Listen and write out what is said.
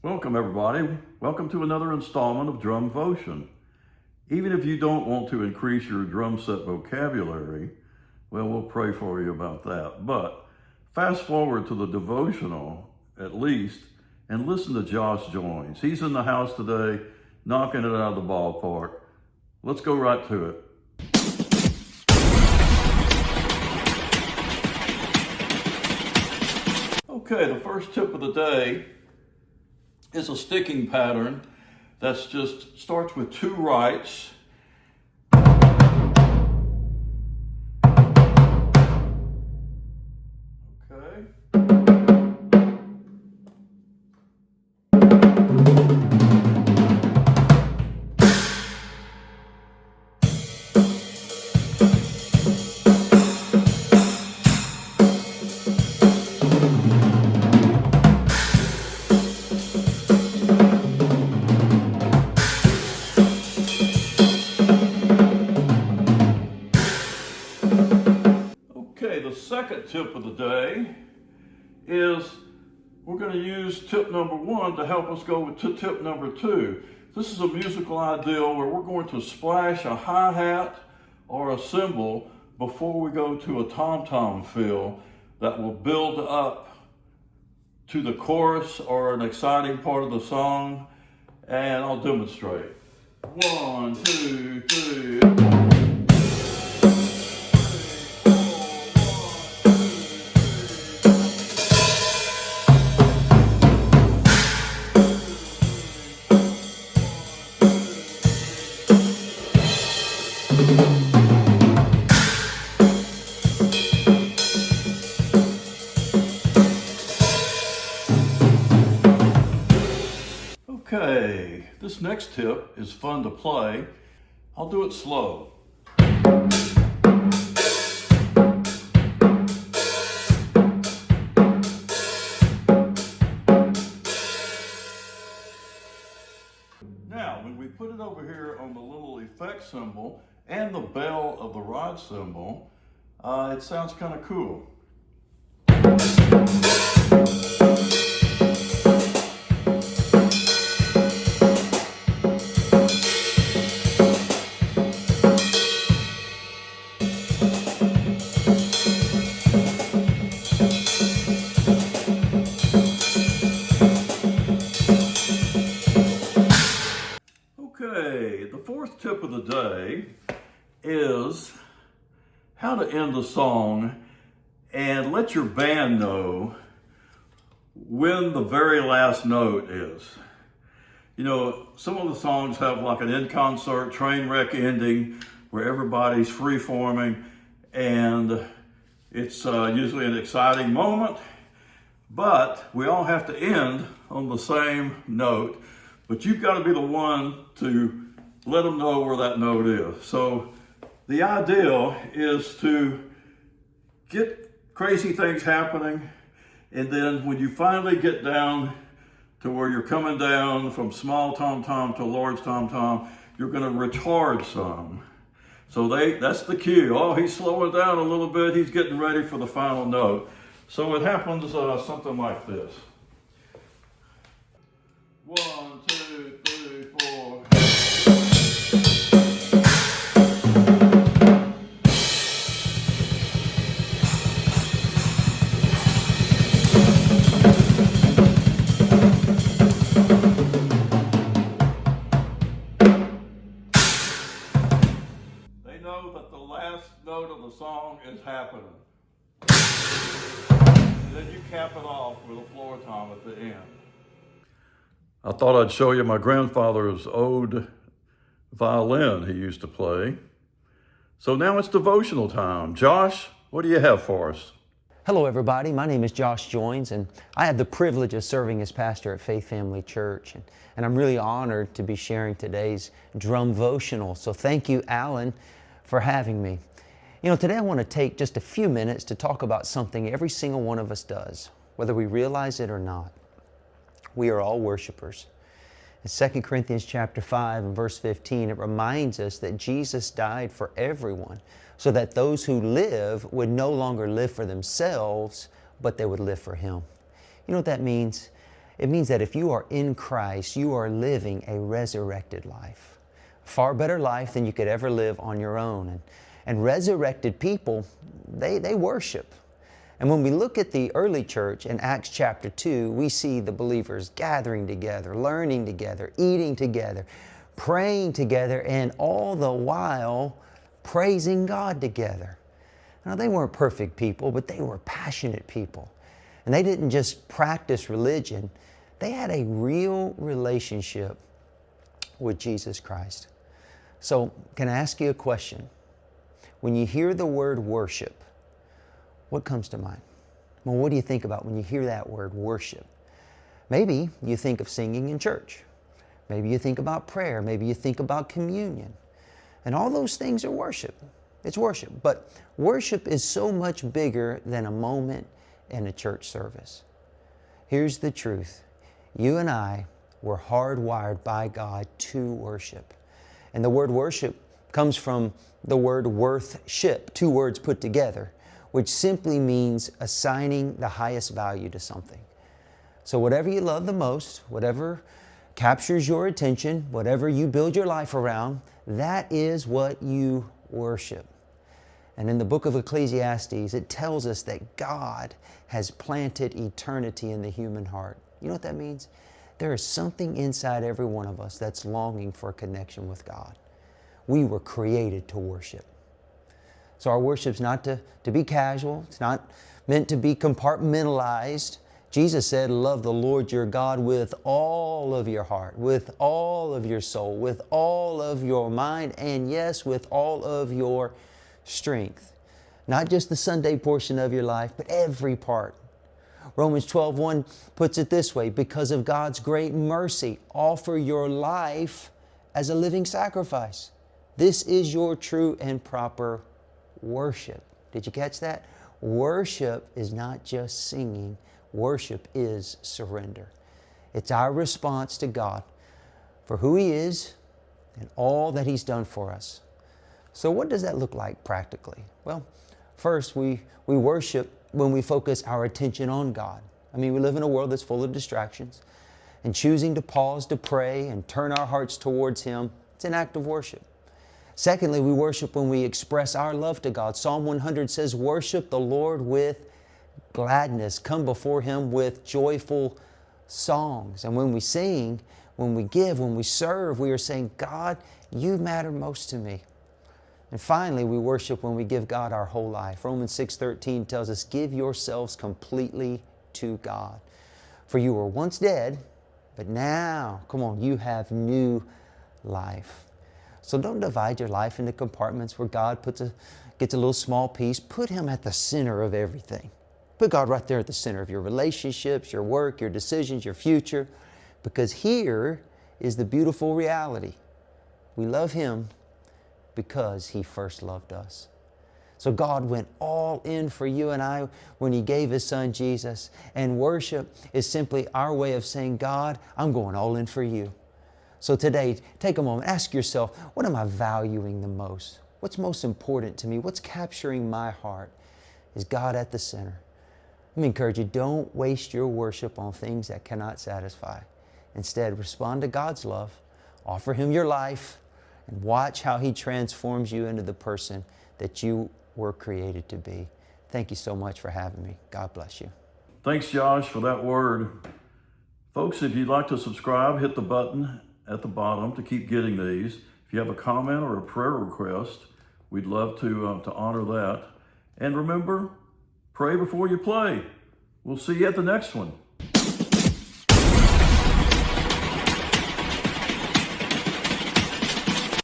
Welcome everybody. Welcome to another installment of Drumvotion. Even if you don't want to increase your drum set vocabulary, well, we'll pray for you about that. But fast forward to the devotional, at least, and listen to Josh Joins. He's in the house today, knocking it out of the ballpark. Let's go right to it. Okay, the first tip of the day is a sticking pattern that's just starts with two rights. Okay. Okay, the second tip of the day is we're going to use tip number one to help us go to tip number two. This is a musical ideal where we're going to splash a hi-hat or a cymbal before we go to a tom-tom fill that will build up to the chorus or an exciting part of the song, and I'll demonstrate. 1, 2, 3. Okay, this next tip is fun to play. I'll do it slow. Now, when we put it over here on the little effect cymbal and the bell of the rod cymbal, it sounds kind of cool. Okay, the fourth tip of the day is how to end the song and let your band know when the very last note is. You know, some of the songs have like an in concert train wreck ending where everybody's free forming and it's usually an exciting moment, but we all have to end on the same note. But you've got to be the one to let them know where that note is. So the ideal is to get crazy things happening, and then when you finally get down to where you're coming down from small tom-tom to large tom-tom, you're going to retard some. So that's the cue. Oh, he's slowing down a little bit. He's getting ready for the final note. So it happens something like this. 1, 2, 3, 4. They know that the last note of the song is happening. And then you cap it off with a floor tom at the end. I thought I'd show you my grandfather's old violin he used to play. So now it's devotional time. Josh, what do you have for us? Hello everybody, my name is Josh Joins and I have the privilege of serving as pastor at Faith Family Church, and I'm really honored to be sharing today's Drumvotional. So thank you, Alan, for having me. You know, today I want to take just a few minutes to talk about something every single one of us does, whether we realize it or not. We are all worshipers. In 2 Corinthians chapter 5 and verse 15, it reminds us that Jesus died for everyone so that those who live would no longer live for themselves, but they would live for Him. You know what that means? It means that if you are in Christ, you are living a resurrected life. A far better life than you could ever live on your own. And resurrected people, they worship. And when we look at the early church in Acts chapter 2, we see the believers gathering together, learning together, eating together, praying together, and all the while praising God together. Now, they weren't perfect people, but they were passionate people. And they didn't just practice religion. They had a real relationship with Jesus Christ. So, can I ask you a question? When you hear the word worship, what comes to mind? Well, what do you think about when you hear that word worship? Maybe you think of singing in church. Maybe you think about prayer. Maybe you think about communion. And all those things are worship. It's worship. But worship is so much bigger than a moment in a church service. Here's the truth. You and I were hardwired by God to worship. And the word worship comes from the word worth-ship, two words put together, which simply means assigning the highest value to something. So whatever you love the most, whatever captures your attention, whatever you build your life around, that is what you worship. And in the book of Ecclesiastes, it tells us that God has planted eternity in the human heart. You know what that means? There is something inside every one of us that's longing for a connection with God. We were created to worship. So our worship's not to be casual. It's not meant to be compartmentalized. Jesus said, love the Lord your God with all of your heart, with all of your soul, with all of your mind, and yes, with all of your strength. Not just the Sunday portion of your life, but every part. Romans 12:1 puts it this way, because of God's great mercy, offer your life as a living sacrifice. This is your true and proper worship. Did you catch that? Worship is not just singing. Worship is surrender. It's our response to God for who He is and all that He's done for us. So what does that look like practically? Well, first we worship when we focus our attention on God. I mean, we live in a world that's full of distractions, and choosing to pause to pray and turn our hearts towards Him, it's an act of worship. Secondly, we worship when we express our love to God. Psalm 100 says, worship the Lord with gladness. Come before Him with joyful songs. And when we sing, when we give, when we serve, we are saying, God, You matter most to me. And finally, we worship when we give God our whole life. Romans 6:13 tells us, give yourselves completely to God. For you were once dead, but now, come on, you have new life. So don't divide your life into compartments where God gets a little small piece. Put Him at the center of everything. Put God right there at the center of your relationships, your work, your decisions, your future. Because here is the beautiful reality. We love Him because He first loved us. So God went all in for you and I when He gave His Son Jesus. And worship is simply our way of saying, God, I'm going all in for You. So today, take a moment, ask yourself, what am I valuing the most? What's most important to me? What's capturing my heart? Is God at the center? Let me encourage you, don't waste your worship on things that cannot satisfy. Instead, respond to God's love, offer Him your life, and watch how He transforms you into the person that you were created to be. Thank you so much for having me. God bless you. Thanks, Josh, for that word. Folks, if you'd like to subscribe, hit the button at the bottom to keep getting these. If you have a comment or a prayer request, we'd love to honor that. And remember, pray before you play. We'll see you at the next one.